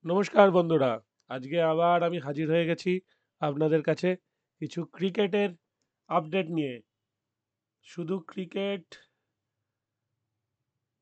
নমস্কার বন্ধুরা, আজকে আবার আমি হাজির হয়ে গেছি আপনাদের কাছে কিছু ক্রিকেটের আপডেট নিয়ে। শুধু ক্রিকেট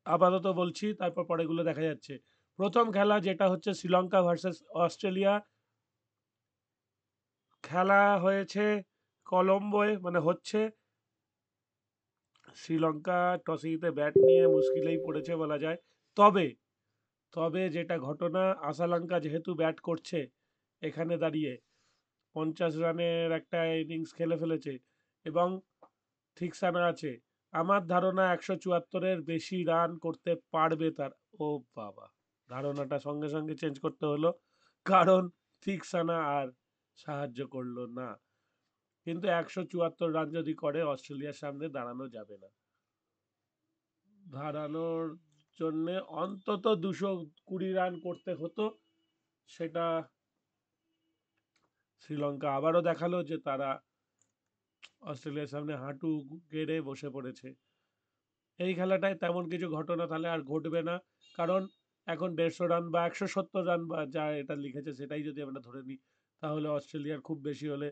আপাতত বলছি, তারপর পরেগুলো দেখা যাচ্ছে। প্রথম খেলা যেটা হচ্ছে শ্রীলঙ্কা ভার্সেস অস্ট্রেলিয়া, খেলা হয়েছে কলম্বোয়, মানে হচ্ছে। শ্রীলঙ্কা টসে জিতে ব্যাট নিয়ে মুশকিলেই পড়েছে বলা যায়। তবে তবে যেটা ঘটনা, আশালঙ্কা যেহেতু ব্যাট করছে, এখানে দাঁড়িয়ে 50 রানের একটা ইনিংস খেলে ফেলেছে এবং ঠিক সানা আছে। আমার ধারণা 174-এর বেশি রান করতে পারবে তার। ও বাবা, ধারণাটা সঙ্গে সঙ্গে চেঞ্জ করতে হলো, কারণ ঠিক সানা আর সাহায্য করলো না। কিন্তু 174 রান যদি করে, অস্ট্রেলিয়ার সামনে দাঁড়ানো যাবে না। দাঁড়ানোর জন্য অন্তত 220 রান করতে হতো। সেটা শ্রীলঙ্কা আবারও দেখালো যে তারা অস্ট্রেলিয়ার সামনে হাঁটু গেড়ে বসে পড়েছে। এই খেলাটায় তেমন কিছু ঘটনা তাহলে আর ঘটবে না, কারণ এখন 150 রান বা 170 রান বা যা এটা লিখেছে সেটাই যদি আমরা ধরে নিই, তাহলে অস্ট্রেলিয়ার খুব বেশি হলে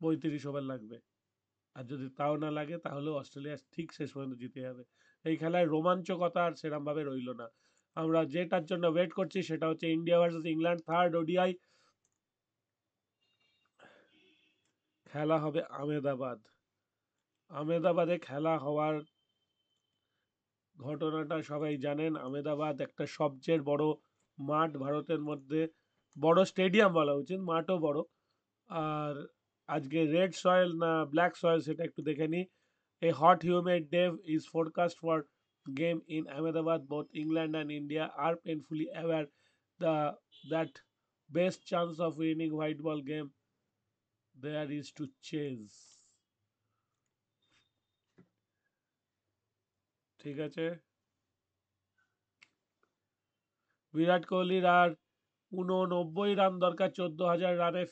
35 ওভার লাগবে। আর যদি তাও না লাগে, তাহলে অস্ট্রেলিয়া ঠিক শেষ পর্যন্ত জিতে যাবে। এই খেলায় রোমাঞ্চকতা আর সেরমভাবে রইল না। আমরা যেটার জন্য ওয়েট করছি সেটা হচ্ছে India versus England, third ODI. খেলা হবে আহমেদাবাদ। আহমেদাবাদে খেলা হওয়ার ঘটনাটা সবাই জানেন। আহমেদাবাদ একটা সবচেয়ে বড় মাঠ ভারতের মধ্যে, বড় স্টেডিয়াম বলা উচিত, মাঠও বড়। আর আজকে রেড সয়েল না ব্ল্যাক সয়েল সেটা একটু দেখে নিই। A hot humid day is forecast for game in Ahmedabad. Both England and India are painfully aware the that best chance of winning white ball game there is to chase. ঠিক আছে। বিরাট কোহলির আর 89 run দরকার 14,000 রানে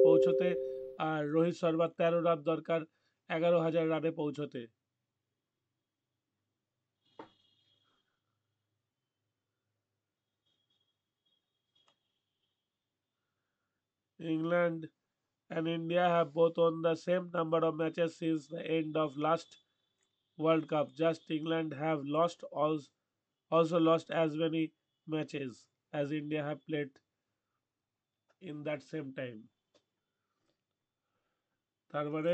পৌঁছতে, আর রোহিত শর্মার 13 run দরকার 11,000 রানে পৌঁছতে। England and India have both won the same number of matches since the end of last World Cup. Just England have also lost as many matches as India have played in that same time. তার মানে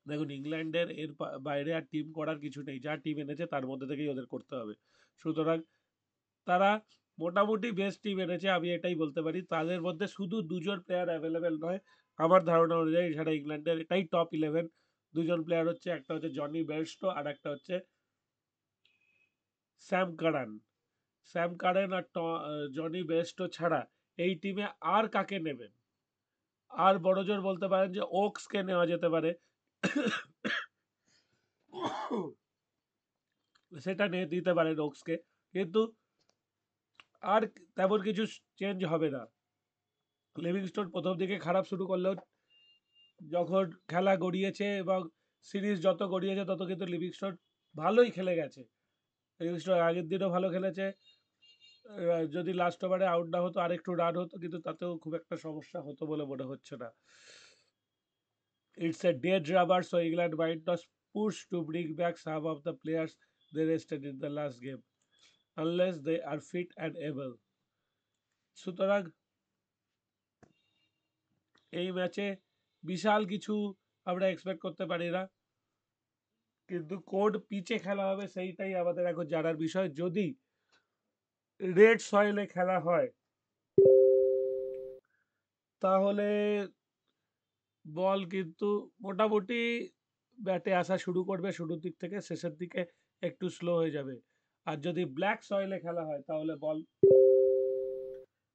দেখুন, ইংল্যান্ডের এর বাইরে আর team করার কিছু নেই, যা টিম এনেছে তার মধ্যে থেকেই ওদের করতে হবে। সুতরাং তারা মোটামুটি বেস্ট টিম এনেছে, আমি এটাই বলতে পারি। তাদের মধ্যে শুধু দুজন প্লেয়ার অ্যাভেলেবেল নয়, আমার ধারণা অনুযায়ী এছাড়া ইংল্যান্ডের এটাই টপ 11। দুজন প্লেয়ার হচ্ছে, একটা হচ্ছে জনি বেয়ারস্টো আর একটা হচ্ছে স্যাম কারান। স্যাম কারেন আর জনি বেয়ারস্টো ছাড়া এই টিমে আর কাকে নেবেন? আর বড়জোর বলতে পারেন যে ওকসকে নেওয়া যেতে পারে, সেটা নিয়ে দিতে পারেন ওকসকে, কিন্তু আর তেমন কিছু চেঞ্জ হবে না। লিভিংস্টোন প্রথম দিকে খারাপ শুরু করলেও যখন খেলা গড়িয়েছে এবং সিরিজ যত গড়িয়েছে তত কিন্তু লিভিংস্টোন ভালোই খেলে গেছে। লিভিংস্টোন আগের দিনও ভালো খেলেছে। যদি লাস্ট ওভারে আউট না হতো, আরেকটু রান হতো, কিন্তু তাতেও খুব একটা সমস্যা হতো বলে মনে হচ্ছে না। It's a dead rubber, so England might not push to bring back some of the players they rested in the last game, unless they are fit and able. সুতরাং এই ম্যাচে বিশাল কিছু আমরা এক্সপেক্ট করতে পারি না, কিন্তু কোন পিচে খেলা হবে সেইটাই আমাদের এখন জানার বিষয়। যদি রেড সয়েলে খেলা হয়, তাহলে বল কিন্তু মোটামুটি ব্যাটে আসা শুরু করবে শুরুর দিক থেকে, শেষের দিকে একটু স্লো হয়ে যাবে। আর যদি ব্ল্যাক সয়েলে খেলা হয়, তাহলে বল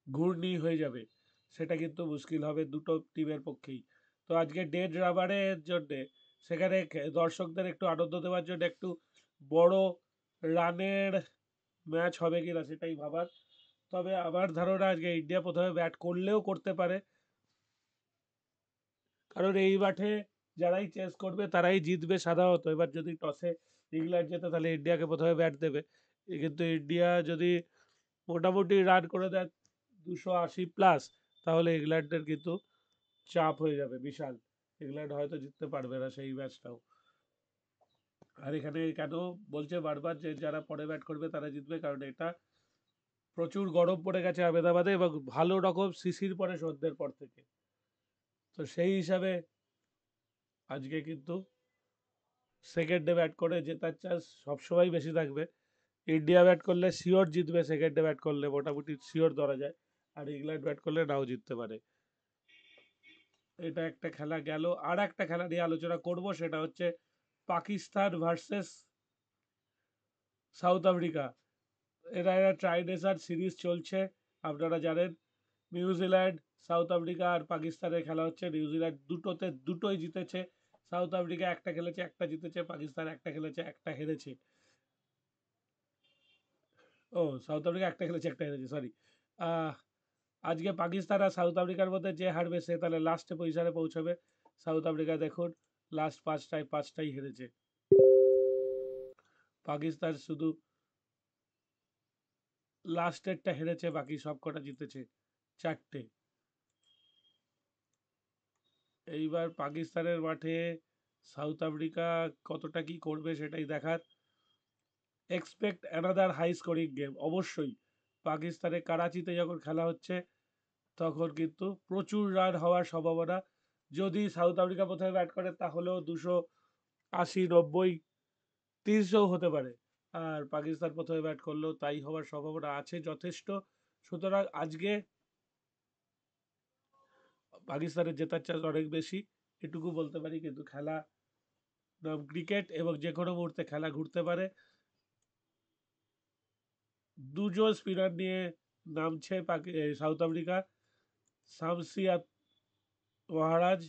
ঘূর্ণি হয়ে যাবে। সেটা কিন্তু মুশকিল হবে দুটো টিমের পক্ষেই। তো আজকে ডেড রাবারের জন্যে, সেখানে দর্শকদের একটু আনন্দ দেওয়ার জন্য একটু বড় রানের ম্যাচ হবে কিনা সেটাই ভাবার। তবে আমার ধারণা আজকে ইন্ডিয়া প্রথমে ব্যাট করলেও করতে পারে, কারণ এই মাঠে যারাই চেস করবে তারাই জিতবে সাধারণত। এবার যদি টসে ইংল্যান্ড জেতে, তাহলে ইন্ডিয়াকে প্রথমে ব্যাট দেবে। কিন্তু ইন্ডিয়া যদি মোটামুটি রান করে দেয় 280+, তাহলে ইংল্যান্ডের কিন্তু চাপ হয়ে যাবে বিশাল। ইংল্যান্ড হয়তো জিততে পারবে না সেই ম্যাচটাও। আর এখানে কেন বলছে বারবার যে যারা পরে ব্যাট করবে তারা জিতবে, কারণ এটা প্রচুর গরম পড়ে গেছে আহমেদাবাদে এবং ভালো রকম শিশির পড়ে সন্ধ্যের পর থেকে। তো সেই হিসাবে আজকে কিন্তু সেকেন্ডে ব্যাট করে জেতার চান্স সবসময় বেশি থাকবে। ইন্ডিয়া ব্যাট করলে শিওর জিতবে, সেকেন্ডে ব্যাট করলে মোটামুটি শিওর ধরা যায়। আর ইংল্যান্ড ব্যাট করলে নাও জিততে পারে। এটা একটা খেলা গেল। আর একটা খেলা নিয়ে আলোচনা করব, সেটা হচ্ছে পাকিস্তান ভার্সেস সাউথ আফ্রিকা। এরা ট্রাই নেশন সিরিজ চলছে, আপনারা জানেন। নিউজিল্যান্ড, সাউথ আফ্রিকা আর পাকিস্তানের খেলা হচ্ছে। নিউজিল্যান্ড দুটোই জিতেছে। সাউথ আফ্রিকা একটা খেলেছে, একটা জিতেছে। পাকিস্তান একটা খেলেছে, একটা হেরেছে। ও, সাউথ আফ্রিকা একটা খেলেছে, একটা হেরেছে, সরি। আজকে পাকিস্তান আর সাউথ আফ্রিকার মধ্যে যে হারবে সে তাহলে লাস্টে পজিশনে পৌঁছাবে। সাউথ আফ্রিকা দেখুন লাস্ট পাঁচটাই হেরেছে। পাকিস্তান শুধু লাস্টেরটা হেরেছে, বাকি সব কটা জিতেছে, 4টে। এইবার পাকিস্তানের মাঠে সাউথ আফ্রিকা কতটা কি করবে সেটাই দেখার। Expect another high scoring game অবশ্যই। পাকিস্তানে করাচিতে যখন খেলা হচ্ছে তখন কিন্তু প্রচুর রান হওয়ার সম্ভাবনা। যদি সাউথ আফ্রিকা প্রথমে ব্যাট করে তাহলেও 280, 90, 300 হতে পারে। আর পাকিস্তান প্রথমে ব্যাট করলেও তাই হওয়ার সম্ভাবনা আছে যথেষ্ট। সুতরাং আজকে পাকিস্তানের জেতার চান্স অনেক বেশি, এটুকু বলতে পারি। কিন্তু খেলা ক্রিকেট এবং যে কোনো মুহূর্তে খেলা ঘুরতে পারে। দুজন স্পিনার নিয়ে নামছে সাউথ আফ্রিকা, শামসি আর মহারাজ।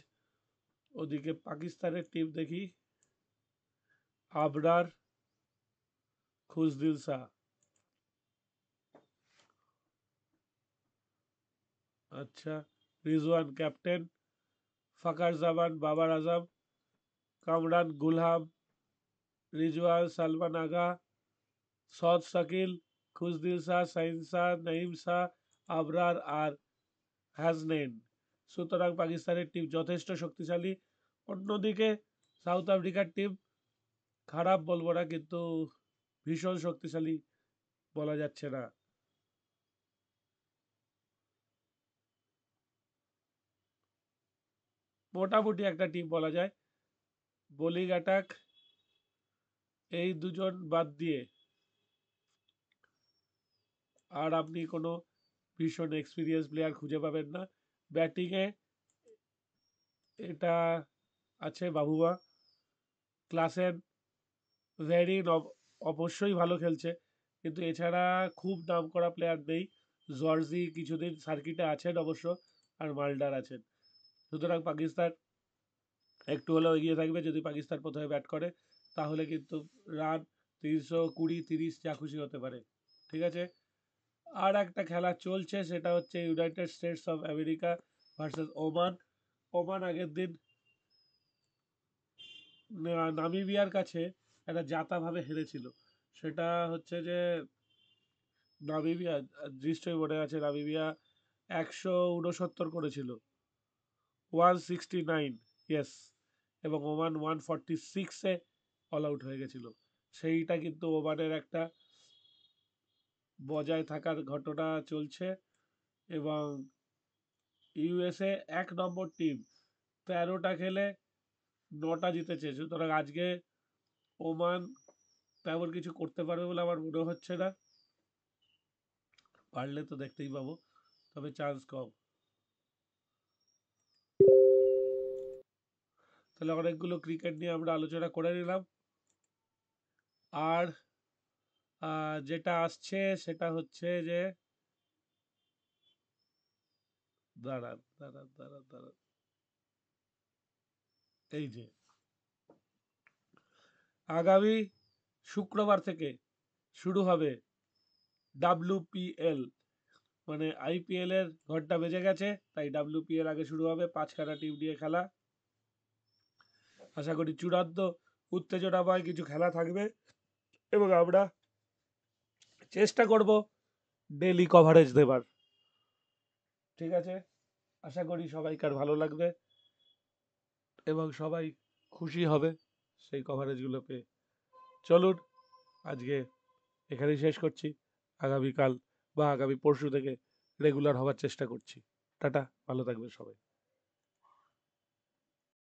ওদিকে পাকিস্তানের টিম দেখি, আবরার, খুশদিল শাহ, আচ্ছা, রিজওয়ান ক্যাপ্টেন, ফাকার জামান, বাবার আজম, কামরান গুলহাম, রিজওয়ান সালমান আগা, সদ শাকিল, খুশদিল শাহ, সাইন শাহ, নঈম শাহ, আবরার আর হ্যাজনেন। সুতরাং পাকিস্তানের টিম যথেষ্ট শক্তিশালী। অন্যদিকে সাউথ আফ্রিকার টিম খারাপ বলবো না, কিন্তু ভীষণ শক্তিশালী বলা যাচ্ছে না। মোটামুটি একটা টিম বলা যায়। বোলিং অ্যাটাক এই দুজন বাদ দিয়ে আর আপনি কোনো ভীষণ এক্সপিরিয়েন্স প্লেয়ার খুঁজে পাবেন না। ব্যাটিংয়ে এটা আছে বাবুয়া, ক্লাসেন, ভেরিন অবশ্যই ভালো খেলছে, কিন্তু এছাড়া খুব নাম করা প্লেয়ার নেই। জর্জি কিছুদিন সার্কিটে আছেন অবশ্য, আর মাল্ডার আছেন। সুতরাং পাকিস্তান একটু হলেও এগিয়ে থাকবে। যদি পাকিস্তান প্রথমে ব্যাট করে তাহলে কিন্তু রান 320, 30 যা খুশি হতে পারে। ঠিক আছে। আর একটা খেলা চলছে, সেটা হচ্ছে United states of America versus Oman. Oman আগের দিন নামিবিয়ার কাছে একটা জাতাভাবে হেরেছিল। সেটা হচ্ছে যে নামিবিয়া, দৃশ্যই মনে আছে, নামিবিয়া 169 করেছিল, 169, ইয়েস। এবং ওমান 146-এ অল আউট হয়ে গেছিল। সেইটা কিন্তু ওমানের একটা বজায় থাকার ঘটনা চলছে। এবং ইউএসএ 1 নম্বর টিম, 13টা খেলে 9টা জিতেছে। সুতরাং আজকে ওমান তেমন কিছু করতে পারবে বলে আমার মনে হচ্ছে না। পারলে তো দেখতেই পাবো, তবে চান্স কম। তাহলে অনেকগুলো ক্রিকেট নিয়ে আমরা আলোচনা করে নিলাম। আর যেটা আসছে সেটা হচ্ছে যে, দাঁড়ান দাঁড়ান দাঁড়ান দাঁড়ান, এই যে আগামী শুক্রবার থেকে শুরু হবে WPL, মানে IPL এর ঘন্টা বেজে গেছে, তাই WPL আগে শুরু হবে। 5খানা টিম নিয়ে খেলা। আশা করি চূড়ান্ত উত্তেজনাময় কিছু খেলা থাকবে এবং আমরা চেষ্টা করব ডেলি কভারেজ দেবার। ঠিক আছে, আশা করি সবাইকার ভালো লাগবে এবং সবাই খুশি হবে সেই কভারেজগুলো পেয়ে। চলুন আজকে এখানেই শেষ করছি। আগামীকাল বা আগামী পরশু থেকে রেগুলার হওয়ার চেষ্টা করছি। টাটা, ভালো থাকবে সবাই।